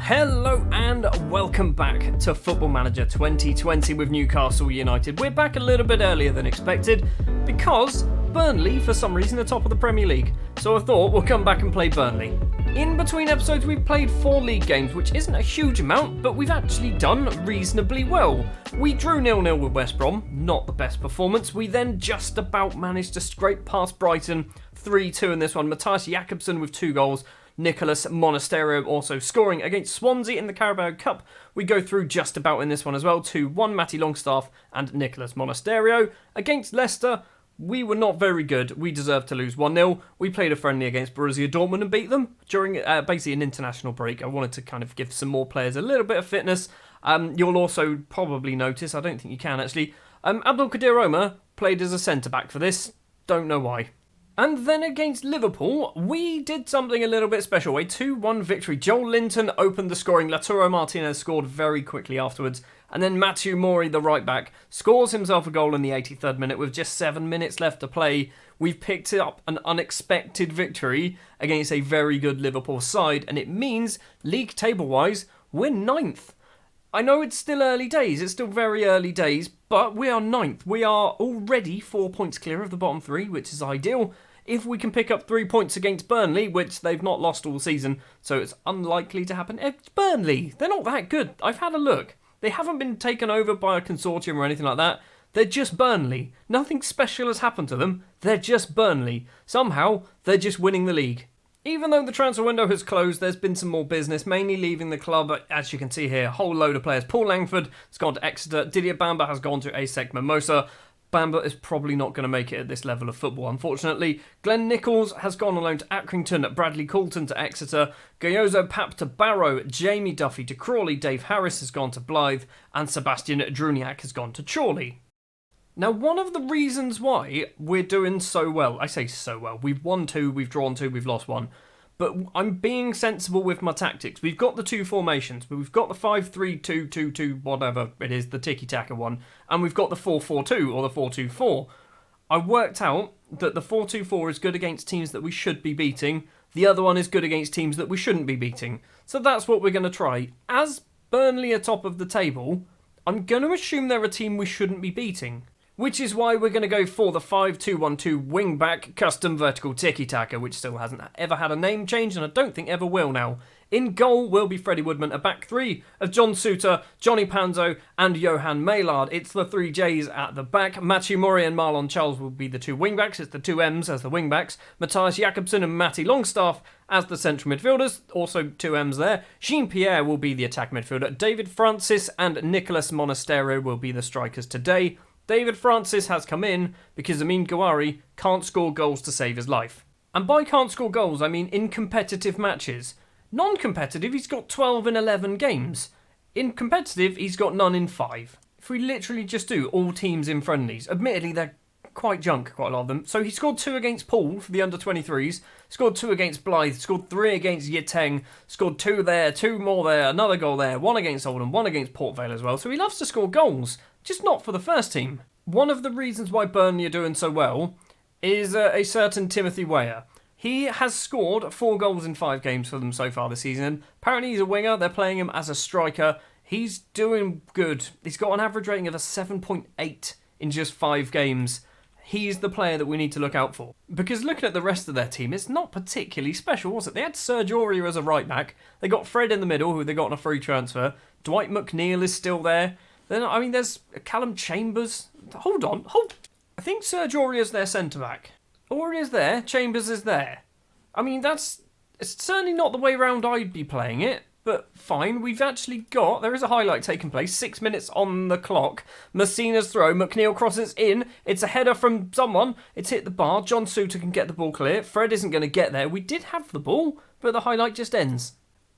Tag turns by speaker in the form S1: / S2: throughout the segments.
S1: Hello and welcome back to Football Manager 2020 with Newcastle United. We're back a little bit earlier than expected because Burnley, for some reason, are top of the Premier League. So I thought we'll come back and play Burnley. In between episodes, we've played 4 league games, which isn't a huge amount, but we've actually done reasonably well. We drew 0-0 with West Brom, not the best performance. We then just about managed to scrape past Brighton, 3-2 in this one. Matthias Jakobsen with 2 goals. Nicholas Monasterio also scoring against Swansea in the Carabao Cup. We go through just about in this one as well. 2-1, Matty Longstaff and Nicholas Monasterio. Against Leicester, we were not very good. We deserved to lose 1-0. We played a friendly against Borussia Dortmund and beat them during basically an international break. I wanted to kind of give some more players a little bit of fitness. You'll also probably notice, I don't think you can actually, Abdulkadir Omar played as a centre-back for this. Don't know why. And then against Liverpool, we did something a little bit special. A 2-1 victory. Joel Linton opened the scoring. Lautaro Martinez scored very quickly afterwards. And then Matthew Mori, the right back, scores himself a goal in the 83rd minute with just 7 minutes left to play. We've picked up an unexpected victory against a very good Liverpool side. And it means, league table-wise, we're 9th. I know it's still early days, it's still very early days, but we are 9th. We are already 4 points clear of the bottom 3, which is ideal. If we can pick up 3 points against Burnley, which they've not lost all season, so it's unlikely to happen. It's Burnley, they're not that good. I've had a look. They haven't been taken over by a consortium or anything like that. They're just Burnley. Nothing special has happened to them. They're just Burnley. Somehow, they're just winning the league. Even though the transfer window has closed, there's been some more business, mainly leaving the club. As you can see here, a whole load of players. Paul Langford has gone to Exeter. Didier Bamba has gone to ASEC Mimosa. Bamba is probably not going to make it at this level of football, unfortunately. Glenn Nichols has gone on loan to Accrington. Bradley Coulton to Exeter. Gayozo Pap to Barrow. Jamie Duffy to Crawley. Dave Harris has gone to Blythe. And Sebastian Druniak has gone to Chorley. Now, one of the reasons why we're doing so well, I say so well, we've won 2, we've drawn 2, we've lost 1, but I'm being sensible with my tactics. We've got the 2 formations, but we've got the 5-3-2-2-2, whatever it is, the tiki-taka one, and we've got the 4-4-2 or the 4-2-4. I worked out that the 4-2-4 is good against teams that we should be beating, the other one is good against teams that we shouldn't be beating. So that's what we're going to try. As Burnley are top of the table, I'm going to assume they're a team we shouldn't be beating. Which is why we're going to go for the 5-2-1-2 wing-back custom vertical tiki-taka, which still hasn't ever had a name change, and I don't think ever will now. In goal will be Freddie Woodman, a back 3 of John Suter, Johnny Panzo, and Johan Maillard. It's the 3 J's at the back. Matthew Murray and Marlon Charles will be the 2 wing-backs. It's the 2 M's as the wing-backs. Matthias Jakobsen and Matty Longstaff as the central midfielders. Also 2 M's there. Jean-Pierre will be the attack midfielder. David Francis and Nicholas Monasterio will be the strikers today. David Francis has come in because Amin Gouiri can't score goals to save his life. And by can't score goals, I mean in competitive matches. Non-competitive, he's got 12 in 11 games. In competitive, he's got none in 5. If we literally just do all teams in friendlies, admittedly they're quite junk, quite a lot of them. So he scored 2 against Poole for the under-23s, scored 2 against Blythe, scored 3 against Yiteng, scored 2 there, 2 more there, another goal there, 1 against Oldham, 1 against Port Vale as well. So he loves to score goals, just not for the first team. One of the reasons why Burnley are doing so well is a certain Timothy Weah. He has scored 4 goals in 5 games for them so far this season. Apparently he's a winger, they're playing him as a striker. He's doing good. He's got an average rating of a 7.8 in just 5 games. He's the player that we need to look out for. Because looking at the rest of their team, it's not particularly special, was it? They had Serge Aurier as a right back. They got Fred in the middle, who they got on a free transfer. Dwight McNeil is still there. Then, I mean, there's Callum Chambers. Hold on. I think Serge Aurier's their centre-back. Aurier's there, Chambers is there. I mean, it's certainly not the way round I'd be playing it. But fine, there is a highlight taking place, 6 minutes on the clock. Messina's throw, McNeil crosses in, it's a header from someone, it's hit the bar, John Suter can get the ball clear, Fred isn't going to get there, we did have the ball, but the highlight just ends.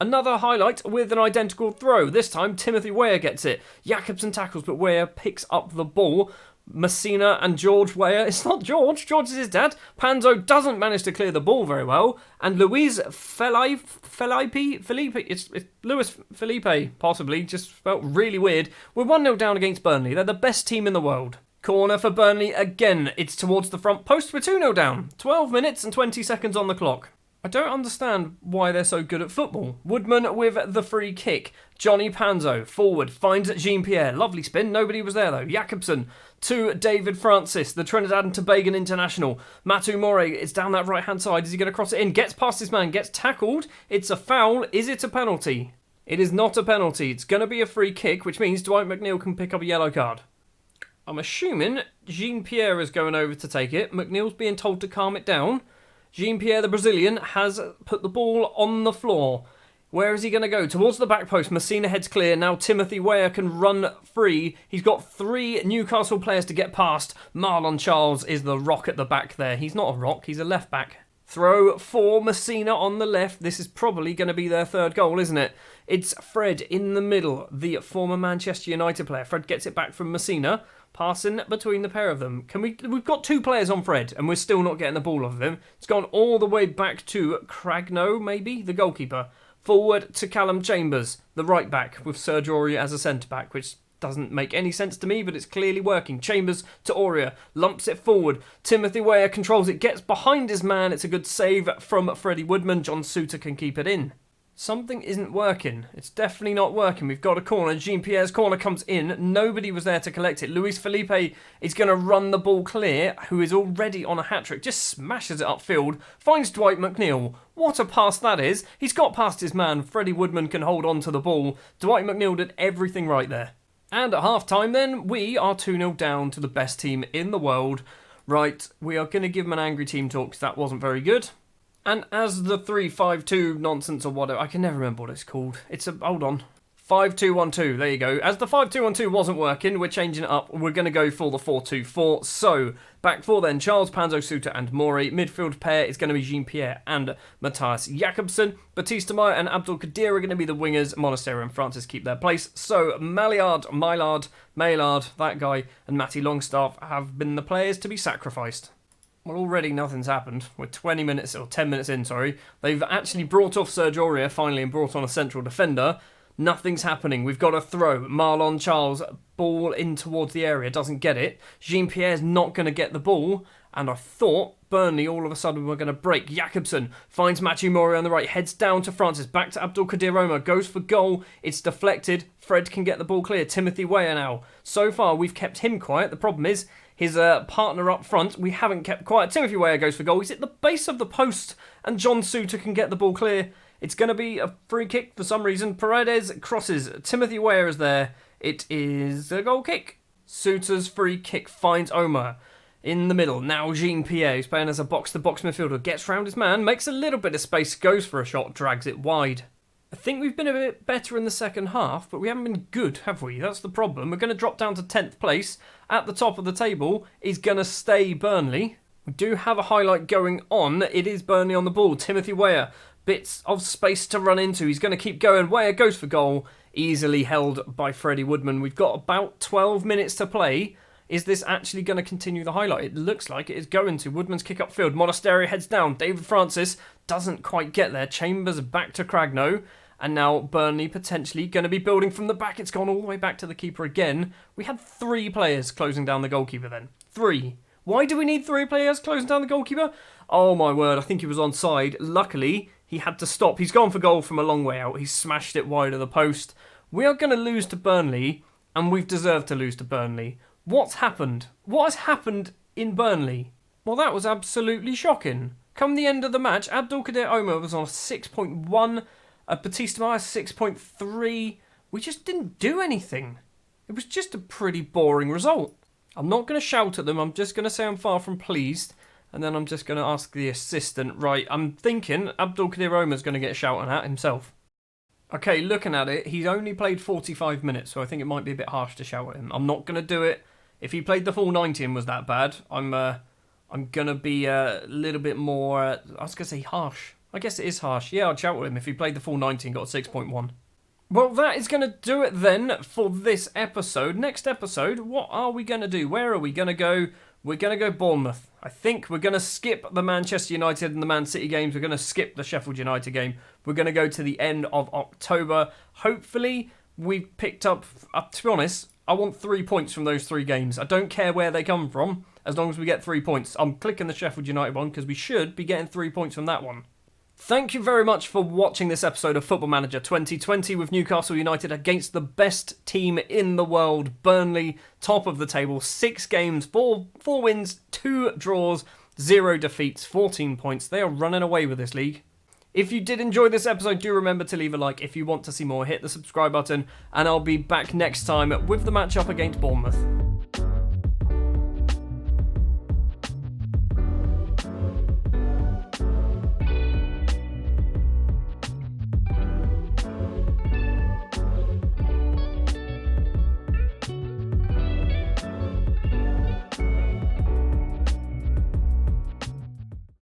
S1: Another highlight with an identical throw, this time Timothy Weah gets it, Jakobsen tackles but Weah picks up the ball. Messina and George Weah. It's not George. George is his dad. Panzo doesn't manage to clear the ball very well. And Luis Felipe. It's Luis Felipe, possibly. Just felt really weird. We're 1-0 down against Burnley. They're the best team in the world. Corner for Burnley again. It's towards the front post. We're 2-0 down. 12 minutes and 20 seconds on the clock. I don't understand why they're so good at football. Woodman with the free kick. Johnny Panzo, forward, finds Jean-Pierre. Lovely spin, nobody was there though. Jakobsen to David Francis, the Trinidad and Tobago international. Matu More is down that right-hand side. Is he going to cross it in? Gets past his man, gets tackled. It's a foul. Is it a penalty? It is not a penalty. It's going to be a free kick, which means Dwight McNeil can pick up a yellow card. I'm assuming Jean-Pierre is going over to take it. McNeil's being told to calm it down. Jean-Pierre, the Brazilian, has put the ball on the floor. Where is he going to go? Towards the back post. Messina heads clear. Now Timothy Weah can run free. He's got 3 Newcastle players to get past. Marlon Charles is the rock at the back there. He's not a rock, he's a left back. Throw for Messina on the left. This is probably going to be their 3rd goal, isn't it? It's Fred in the middle, the former Manchester United player. Fred gets it back from Messina. Passing between the pair of them. We've got 2 players on Fred, and we're still not getting the ball off of him. It's gone all the way back to Cragno, maybe, the goalkeeper. Forward to Callum Chambers, the right back, with Serge Aurier as a centre back, which doesn't make any sense to me, but it's clearly working. Chambers to Aurier, lumps it forward. Timothy Weah controls it, gets behind his man. It's a good save from Freddie Woodman. John Suter can keep it in. Something isn't working. It's definitely not working. We've got a corner. Jean-Pierre's corner comes in. Nobody was there to collect it. Luis Felipe is going to run the ball clear, who is already on a hat-trick. Just smashes it upfield. Finds Dwight McNeil. What a pass that is. He's got past his man. Freddie Woodman can hold on to the ball. Dwight McNeil did everything right there. And at half-time then, we are 2-0 down to the best team in the world. Right, we are going to give them an angry team talk because that wasn't very good. And as the 3-5-2 nonsense or whatever, I can never remember what it's called. Hold on. 5-2-1-2, there you go. As the 5-2-1-2 wasn't working, we're changing it up. We're going to go for the 4-2-4. So, back 4 then, Charles, Panzo, Suter and Mori. Midfield pair is going to be Jean-Pierre and Matthias Jakobsen. Batista Meyer and Abdul Kadir are going to be the wingers. Monasterio and Francis keep their place. So, Maillard, that guy, and Matty Longstaff have been the players to be sacrificed. Well, already nothing's happened. We're 10 minutes in, sorry. They've actually brought off Serge Aurier, finally, and brought on a central defender. Nothing's happening. We've got a throw. Marlon Charles, ball in towards the area, doesn't get it. Jean-Pierre's not going to get the ball. And I thought Burnley all of a sudden were going to break. Jakobsen finds Matthew Mori on the right, heads down to Francis, back to Abdul Kadir Omar, goes for goal. It's deflected. Fred can get the ball clear. Timothy Weah now. So far, we've kept him quiet. The problem is, his partner up front, we haven't kept quiet. Timothy Weah goes for goal. He's at the base of the post, and John Suter can get the ball clear. It's going to be a free kick for some reason. Paredes crosses. Timothy Weah is there. It is a goal kick. Suter's free kick finds Omar in the middle. Now Jean-Pierre, who's playing as a box-to-box midfielder, gets round his man, makes a little bit of space, goes for a shot, drags it wide. I think we've been a bit better in the second half, but we haven't been good, have we? That's the problem. We're going to drop down to 10th place. At the top of the table is going to stay Burnley. We do have a highlight going on. It is Burnley on the ball. Timothy Weah, bits of space to run into. He's going to keep going. Weah goes for goal. Easily held by Freddie Woodman. We've got about 12 minutes to play. Is this actually going to continue the highlight? It looks like it is going to. Woodman's kick upfield. Monasterio heads down. David Francis doesn't quite get there. Chambers back to Cragno. And now Burnley potentially going to be building from the back. It's gone all the way back to the keeper again. We had 3 players closing down the goalkeeper then. 3. Why do we need 3 players closing down the goalkeeper? Oh my word, I think he was onside. Luckily, he had to stop. He's gone for goal from a long way out. He smashed it wide of the post. We are going to lose to Burnley, and we've deserved to lose to Burnley. What's happened? What has happened in Burnley? Well, that was absolutely shocking. Come the end of the match, Abdul Kadir Omar was on a 6.1, Batista Meyer 6.3. We just didn't do anything. It was just a pretty boring result. I'm not going to shout at them. I'm just going to say I'm far from pleased. And then I'm just going to ask the assistant. Right, I'm thinking Abdul Kadir Omar's going to get shouted at himself. Okay, looking at it, he's only played 45 minutes, so I think it might be a bit harsh to shout at him. I'm not going to do it. If he played the full 90 and was that bad, I'm going to be a little bit more, I was going to say harsh. I guess it is harsh. Yeah, I'd shout at him if he played the full 90 and got a 6.1. Well, that is going to do it then for this episode. Next episode, what are we going to do? Where are we going to go? We're going to go Bournemouth. I think we're going to skip the Manchester United and the Man City games. We're going to skip the Sheffield United game. We're going to go to the end of October. Hopefully, we've picked up, to be honest, I want 3 points from those 3 games. I don't care where they come from, as long as we get 3 points. I'm clicking the Sheffield United one because we should be getting 3 points from that one. Thank you very much for watching this episode of Football Manager 2020 with Newcastle United against the best team in the world, Burnley, top of the table, 6 games, 4 wins, 2 draws, 0 defeats, 14 points. They are running away with this league. If you did enjoy this episode, do remember to leave a like. If you want to see more, hit the subscribe button, and I'll be back next time with the matchup against Bournemouth.